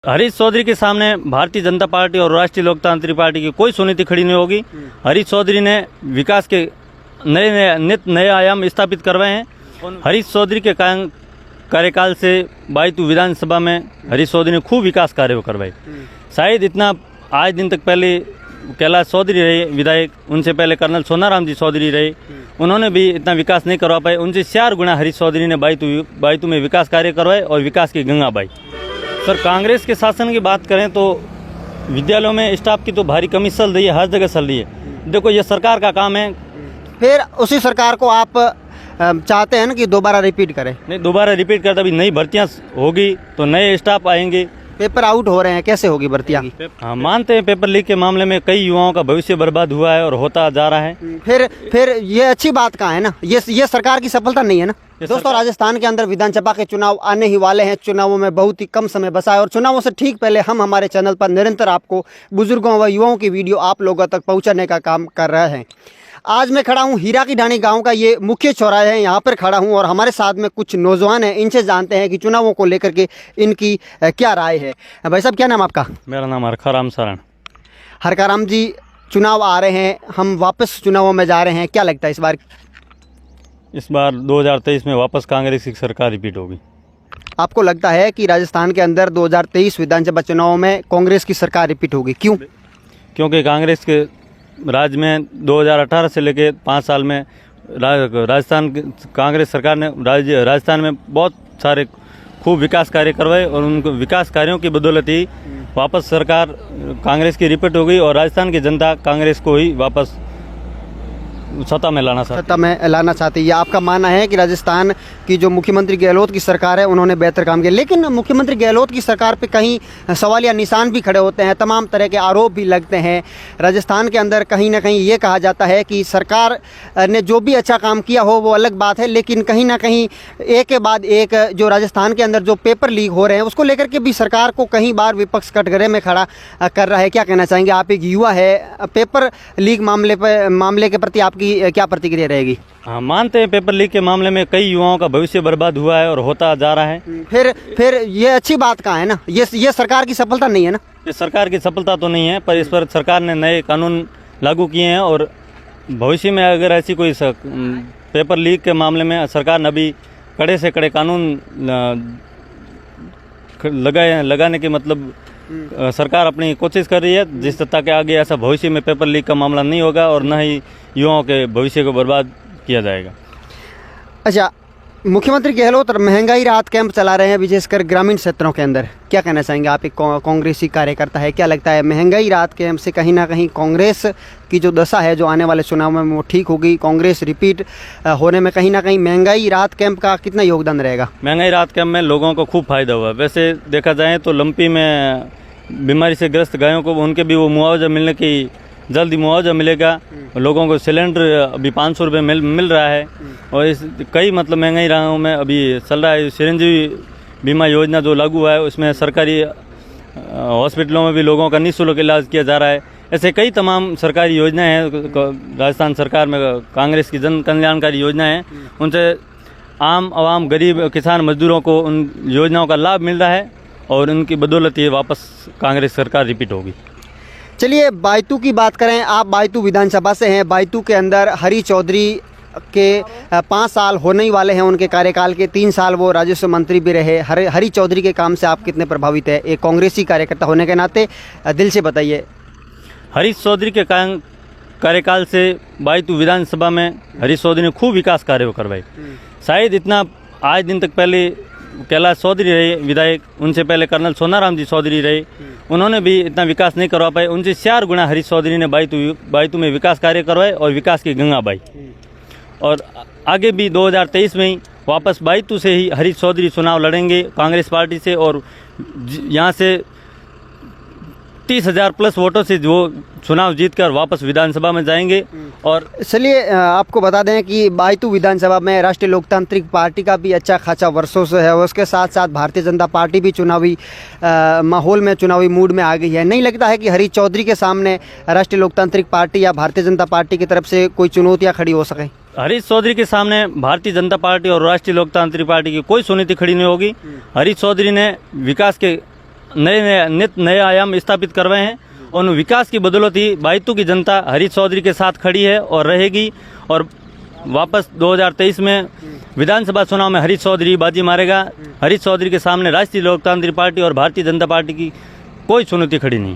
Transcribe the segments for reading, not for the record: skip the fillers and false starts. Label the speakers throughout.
Speaker 1: हरीश चौधरी के सामने भारतीय जनता पार्टी और राष्ट्रीय लोकतांत्रिक पार्टी की कोई सुनीति खड़ी नहीं होगी। हरीश चौधरी ने विकास के नए आयाम स्थापित करवाए हैं। हरीश चौधरी के कार्यकाल से बायतू विधानसभा में हरीश चौधरी ने खूब विकास कार्य करवाए। शायद इतना आज दिन तक पहले कैलाश चौधरी रहे विधायक, उनसे पहले कर्नल सोनाराम जी चौधरी रहे, उन्होंने भी इतना विकास नहीं करवा पाए। उनसे 4 गुना हरीश चौधरी ने बायतू में विकास कार्य करवाए और विकास की गंगा बहाई। सर, कांग्रेस के शासन की बात करें तो विद्यालयों में स्टाफ की तो भारी कमी चल रही है, हर जगह चल रही है। देखो, ये सरकार का काम है।
Speaker 2: फिर उसी सरकार को आप चाहते हैं ना कि दोबारा रिपीट करें?
Speaker 1: नहीं, दोबारा रिपीट करता, अभी नई भर्तियां होगी तो नए स्टाफ आएंगे।
Speaker 2: पेपर आउट हो रहे हैं, कैसे होगी भर्तियां?
Speaker 1: हाँ, मानते हैं पेपर लीक के मामले में कई युवाओं का भविष्य बर्बाद हुआ है और होता जा रहा है।
Speaker 2: फिर ये अच्छी बात कहाँ है ना, ये सरकार की सफलता नहीं है ना। दोस्तों, राजस्थान के अंदर विधानसभा के चुनाव आने ही वाले हैं। चुनावों में बहुत ही कम समय बचा है और चुनावों से ठीक पहले हम हमारे चैनल पर निरंतर आपको बुजुर्गों व युवाओं की वीडियो आप लोगों तक पहुंचाने का काम कर रहे हैं। आज मैं खड़ा हूं हीरा की ढाणी गांव का ये मुख्य चौराहा है, यहाँ पर खड़ा हूं और हमारे साथ में कुछ नौजवान हैं। इनसे जानते हैं कि चुनावों को लेकर के इनकी क्या राय है। भाई साहब, क्या नाम आपका?
Speaker 1: मेरा नाम हरखाराम शरण।
Speaker 2: हरखाराम जी, चुनाव आ रहे हैं, हम वापस चुनावों में जा रहे हैं, क्या लगता है इस बार
Speaker 1: 2023 में वापस कांग्रेस की सरकार रिपीट होगी?
Speaker 2: आपको लगता है कि राजस्थान के अंदर 2023 विधानसभा चुनाव में कांग्रेस की सरकार रिपीट होगी? क्यों?
Speaker 1: क्योंकि कांग्रेस के राज्य में 2018 से लेके 5 साल में राजस्थान कांग्रेस सरकार ने राजस्थान में बहुत सारे खूब विकास कार्य करवाए और उनको विकास कार्यों की बदौलत ही वापस सरकार कांग्रेस की रिपीट हो गई और राजस्थान की जनता कांग्रेस को ही वापस सत्ता में लाना चाहती है। आपका मानना है कि राजस्थान की जो मुख्यमंत्री गहलोत की सरकार है उन्होंने बेहतर काम किया, लेकिन मुख्यमंत्री गहलोत की सरकार पे कहीं सवालिया निशान भी खड़े होते हैं, तमाम तरह के आरोप भी लगते हैं। राजस्थान के अंदर कहीं ना कहीं ये कहा जाता है कि सरकार ने जो भी अच्छा काम किया हो वो अलग बात है, लेकिन कहीं ना कहीं एक के बाद एक जो राजस्थान के अंदर जो पेपर लीक हो रहे हैं उसको लेकर के भी सरकार को कई बार विपक्ष कटघरे में खड़ा कर रहा है। क्या कहना चाहेंगे? आप एक युवा है, पेपर लीक मामले के प्रति आपकी क्या प्रतिक्रिया रहेगी? हाँ, मानते हैं पेपर लीक के मामले में कई युवाओं का भविष्य बर्बाद हुआ है और होता जा रहा है।
Speaker 2: फिर ये अच्छी बात कहाँ है ना, ये सरकार की सफलता नहीं है ना।
Speaker 1: ये सरकार की सफलता तो नहीं है, पर इस पर सरकार ने नए कानून लागू किए हैं और भविष्य में अगर ऐसी कोई पेपर लीक के मामले में सरकार ने अभी कड़े से कड़े कानून लगाने के मतलब सरकार अपनी कोशिश कर रही है, जिस ताकि आगे ऐसा भविष्य में पेपर लीक का मामला नहीं होगा और न ही युवाओं के भविष्य को बर्बाद किया जाएगा।
Speaker 2: अच्छा, मुख्यमंत्री गहलोत महंगाई राहत कैंप चला रहे हैं विशेषकर ग्रामीण क्षेत्रों के अंदर, क्या कहना चाहेंगे? आप एक कांग्रेसी कार्यकर्ता है, क्या लगता है महंगाई राहत कैंप से कहीं ना कहीं कांग्रेस की जो दशा है जो आने वाले चुनाव में वो ठीक होगी? कांग्रेस रिपीट होने में कहीं ना कहीं महंगाई राहत कैंप का कितना योगदान रहेगा?
Speaker 1: महंगाई राहत कैंप में लोगों को खूब फायदा हुआ। वैसे देखा जाए तो लंपी में बीमारी से ग्रस्त गायों को उनके भी वो मुआवजा मिलने की जल्दी मुआवजा मिलेगा। लोगों को सिलेंडर अभी 500 रुपये मिल रहा है और इस कई मतलब महंगाई राहों में अभी चल रहा है। चिरंजीवी बीमा योजना जो लागू हुआ है उसमें सरकारी हॉस्पिटलों में भी लोगों का निःशुल्क इलाज किया जा रहा है। ऐसे कई तमाम सरकारी योजनाएं हैं राजस्थान सरकार में, कांग्रेस की जन कल्याणकारी योजनाएं हैं, उनसे आम आवाम गरीब किसान मजदूरों को उन योजनाओं का लाभ मिल रहा है और उनकी बदौलत ये वापस कांग्रेस सरकार रिपीट होगी।
Speaker 2: चलिए, बायतू की बात करें। आप बायतू विधानसभा से हैं। बायतू के अंदर हरी चौधरी के 5 साल होने ही वाले हैं उनके कार्यकाल के। 3 साल वो राजस्व मंत्री भी रहे। हरी चौधरी के काम से आप कितने प्रभावित हैं एक कांग्रेसी कार्यकर्ता होने के नाते? दिल से बताइए।
Speaker 1: हरीश चौधरी के कार्यकाल से बायतू विधानसभा में हरीश चौधरी ने खूब विकास कार्य करवाए। शायद इतना आज दिन तक पहले कैलाश चौधरी रहे विधायक, उनसे पहले कर्नल सोनाराम जी चौधरी रहे, उन्होंने भी इतना विकास नहीं करवा पाए। उनसे 4 गुना हरीश चौधरी ने बायतू में विकास कार्य करवाए और विकास की गंगा बहाई। और आगे भी 2023 में ही वापस बायतू से ही हरीश चौधरी चुनाव लड़ेंगे कांग्रेस पार्टी से और यहाँ से 30,000 प्लस वोटों से जो चुनाव जीतकर वापस विधानसभा में जाएंगे। और
Speaker 2: चलिए, आपको बता दें कि बायतू विधानसभा में राष्ट्रीय लोकतांत्रिक पार्टी का भी अच्छा खासा वर्षों से है। उसके साथ साथ भारतीय जनता पार्टी भी चुनावी माहौल में, चुनावी मूड में आ गई है। नहीं लगता है कि हरीश चौधरी के सामने राष्ट्रीय लोकतांत्रिक पार्टी या भारतीय जनता पार्टी की तरफ से कोई चुनौतियाँ खड़ी हो सकें?
Speaker 1: हरीश चौधरी के सामने भारतीय जनता पार्टी और राष्ट्रीय लोकतांत्रिक पार्टी की कोई सुनीति खड़ी नहीं होगी। हरीश चौधरी ने विकास के नित नए आयाम स्थापित करवाए हैं। उन विकास की बदौलत ही बायतू की जनता हरीश चौधरी के साथ खड़ी है और रहेगी। और वापस 2023 में विधानसभा चुनाव में हरीश चौधरी बाजी मारेगा। हरीश चौधरी के सामने राष्ट्रीय लोकतांत्रिक पार्टी और भारतीय जनता पार्टी की कोई चुनौती खड़ी नहीं।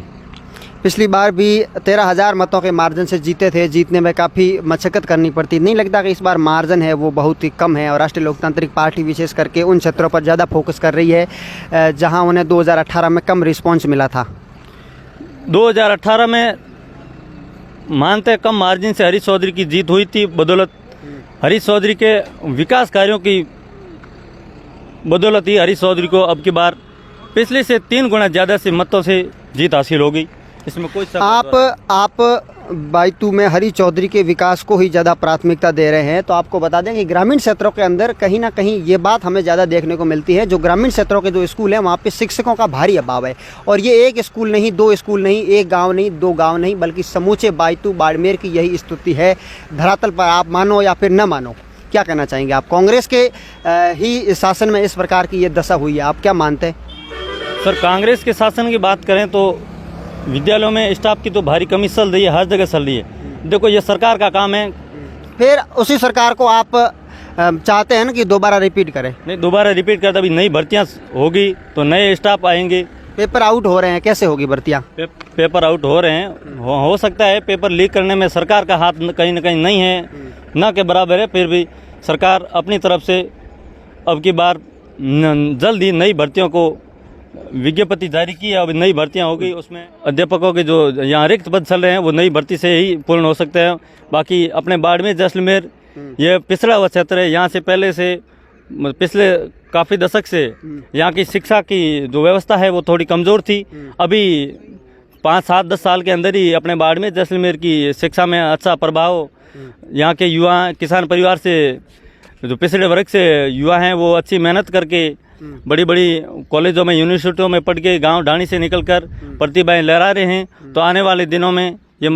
Speaker 2: पिछली बार भी 13,000 मतों के मार्जिन से जीते थे, जीतने में काफ़ी मशक्कत करनी पड़ती। नहीं लगता कि इस बार मार्जिन है वो बहुत ही कम है और राष्ट्रीय लोकतांत्रिक पार्टी विशेष करके उन क्षेत्रों पर ज़्यादा फोकस कर रही है जहां उन्हें 2018 में कम रिस्पॉन्स मिला था?
Speaker 1: 2018 में मानते कम मार्जिन से हरीश चौधरी की जीत हुई थी। बदौलत हरीश चौधरी के विकास कार्यों की बदौलत ही हरीश चौधरी को अब की बार पिछले से 3 गुना ज़्यादा से मतों से जीत हासिल हो गई। इसमें कोई
Speaker 2: आप बायतू में हरीश चौधरी के विकास को ही ज़्यादा प्राथमिकता दे रहे हैं, तो आपको बता दें कि ग्रामीण क्षेत्रों के अंदर कहीं ना कहीं ये बात हमें ज़्यादा देखने को मिलती है। जो ग्रामीण क्षेत्रों के जो स्कूल हैं वहाँ पे शिक्षकों का भारी अभाव है। और ये एक स्कूल नहीं, 2 स्कूल नहीं, 1 गांव नहीं, 2 गांव नहीं, बल्कि समूचे बायतू बाड़मेर की यही स्थिति है धरातल पर। आप मानो या फिर न मानो, क्या कहना चाहेंगे आप? कांग्रेस के ही शासन में इस प्रकार की ये दशा हुई है, आप क्या मानते हैं?
Speaker 1: सर, कांग्रेस के शासन की बात करें तो विद्यालयों में स्टाफ की तो भारी कमी चल रही है, हर जगह चल रही है। देखो, ये सरकार का काम है।
Speaker 2: फिर उसी सरकार को आप चाहते हैं ना कि दोबारा रिपीट करें?
Speaker 1: नहीं, दोबारा रिपीट करते अभी नई भर्तियां होगी तो नए स्टाफ आएंगे।
Speaker 2: पेपर आउट हो रहे हैं, कैसे होगी भर्तियाँ?
Speaker 1: पेपर आउट हो रहे हैं, हो सकता है पेपर लीक करने में सरकार का हाथ कहीं ना कहीं नहीं है, ना के बराबर है। फिर भी सरकार अपनी तरफ से अब की बार जल्द ही नई भर्तियों को विज्ञप्ति जारी की है। अब नई भर्तियां होगी, उसमें अध्यापकों के जो यहाँ रिक्त पद चल रहे हैं वो नई भर्ती से ही पूर्ण हो सकते हैं। बाकी अपने बाड़मेर जैसलमेर ये पिछड़ा हुआ क्षेत्र है। यहाँ से पहले से पिछले काफ़ी दशक से यहाँ की शिक्षा की जो व्यवस्था है वो थोड़ी कमज़ोर थी। अभी 5, 7, 10 साल के अंदर ही अपने बाड़मेर जैसलमेर की शिक्षा में अच्छा प्रभाव, यहाँ के युवा किसान परिवार से जो पिछड़े वर्ग से युवा हैं वो अच्छी मेहनत करके बड़ी बड़ी कॉलेजों में, यूनिवर्सिटियों में पढ़ के गांव ढाणी से निकलकर प्रतिभाएं लहरा रहे हैं। तो आने वाले दिनों में ये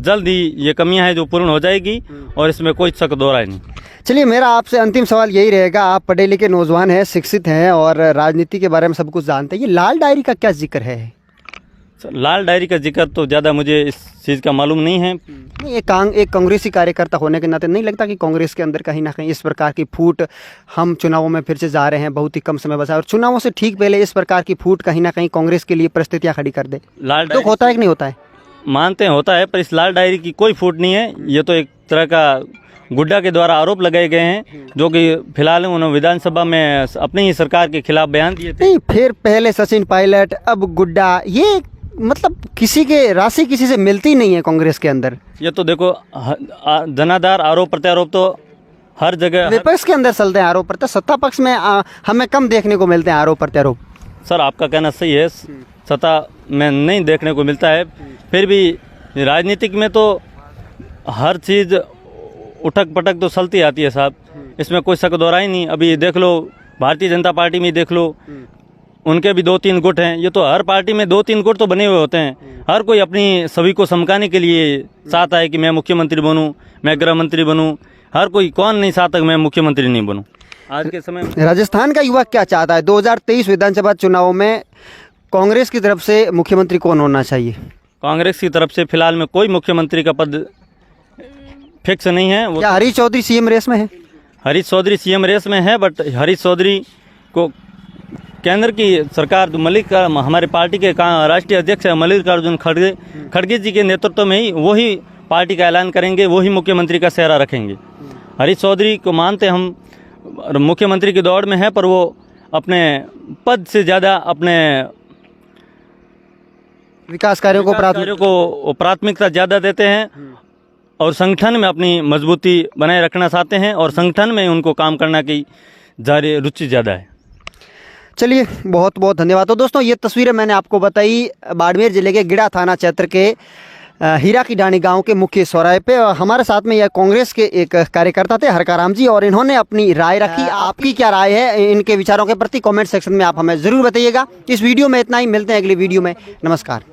Speaker 1: जल्द ही ये कमियां हैं जो पूर्ण हो जाएगी और इसमें कोई शक दो राय नहीं।
Speaker 2: चलिए, मेरा आपसे अंतिम सवाल यही रहेगा। आप पढ़े लिखे नौजवान हैं, शिक्षित हैं और राजनीति के बारे में सब कुछ जानते हैं। ये लाल डायरी का क्या जिक्र है?
Speaker 1: लाल डायरी का जिक्र तो ज़्यादा मुझे इस चीज़ का मालूम नहीं है।
Speaker 2: एक कांग्रेसी कार्यकर्ता होने के नाते नहीं लगता कि कांग्रेस के अंदर कहीं ना कहीं इस प्रकार की फूट, हम चुनावों में फिर से जा रहे हैं, बहुत ही कम समय बचा और चुनावों से ठीक पहले इस प्रकार की फूट कहीं ना कहीं कांग्रेस के लिए परिस्थितियां खड़ी कर दे?
Speaker 1: लाल डायरी
Speaker 2: होता है कि नहीं होता है?
Speaker 1: मानते हैं होता है, पर इस लाल डायरी की कोई फूट नहीं है। ये तो एक तरह का गुड्डा के द्वारा आरोप लगाए गए हैं जो कि फिलहाल उन्होंने विधानसभा में अपनी ही सरकार के खिलाफ बयान दिए थे।
Speaker 2: नहीं, फिर पहले सचिन पायलट, अब गुड्डा, ये मतलब किसी के राशि किसी से मिलती नहीं है कांग्रेस के अंदर।
Speaker 1: ये तो देखो, जनाधार आरोप प्रत्यारोप तो हर जगह,
Speaker 2: विपक्ष के अंदर चलते हैं आरोप प्रत्यारोप, सत्ता पक्ष में हमें कम देखने को मिलते हैं आरोप प्रत्यारोप।
Speaker 1: सर, आपका कहना सही है, सत्ता में नहीं देखने को मिलता है। फिर भी राजनीतिक में तो हर चीज़ उठक पटक तो चलती आती है साहब, इसमें कोई शक दो राय नहीं। अभी देख लो, भारतीय जनता पार्टी में देख लो, उनके भी 2-3 गुट हैं। ये तो हर पार्टी में 2-3 गुट तो बने हुए होते हैं। हर कोई अपनी सभी को समकाने के लिए चाहता है कि मैं मुख्यमंत्री बनूं, मैं गृह मंत्री बनूं। हर कोई, कौन नहीं चाहता कि मैं मुख्यमंत्री नहीं बनूं आज के समय में।
Speaker 2: राजस्थान का युवा क्या चाहता है? 2023 विधानसभा चुनाव में कांग्रेस की तरफ से मुख्यमंत्री कौन होना चाहिए?
Speaker 1: कांग्रेस की तरफ से फिलहाल में कोई मुख्यमंत्री का पद फिक्स नहीं है।
Speaker 2: क्या हरीश चौधरी सीएम रेस में है?
Speaker 1: हरीश चौधरी सीएम रेस में है, बट हरीश चौधरी को केंद्र की सरकार हमारे पार्टी के राष्ट्रीय अध्यक्ष मल्लिकार्जुन खड़गे जी के नेतृत्व में ही वही पार्टी का ऐलान करेंगे, वही मुख्यमंत्री का सेहरा रखेंगे। हरीश चौधरी को मानते हम मुख्यमंत्री की दौड़ में है, पर वो अपने पद से ज़्यादा अपने
Speaker 2: विकास कार्यों को
Speaker 1: प्राथमिकता ज़्यादा देते हैं और संगठन में अपनी मजबूती बनाए रखना चाहते हैं और संगठन में उनको काम करना की जारी रुचि ज़्यादा है।
Speaker 2: चलिए, बहुत बहुत धन्यवाद। तो दोस्तों, ये तस्वीरें मैंने आपको बताई बाड़मेर जिले के गिड़ा थाना क्षेत्र के हीरा की डाणी गांव के मुख्य चौराहे पे। हमारे साथ में यह कांग्रेस के एक कार्यकर्ता थे, हरकाराम जी, और इन्होंने अपनी राय रखी। आपकी क्या राय है इनके विचारों के प्रति? कमेंट सेक्शन में आप हमें ज़रूर बताइएगा। इस वीडियो में इतना ही, मिलते हैं अगली वीडियो में। नमस्कार।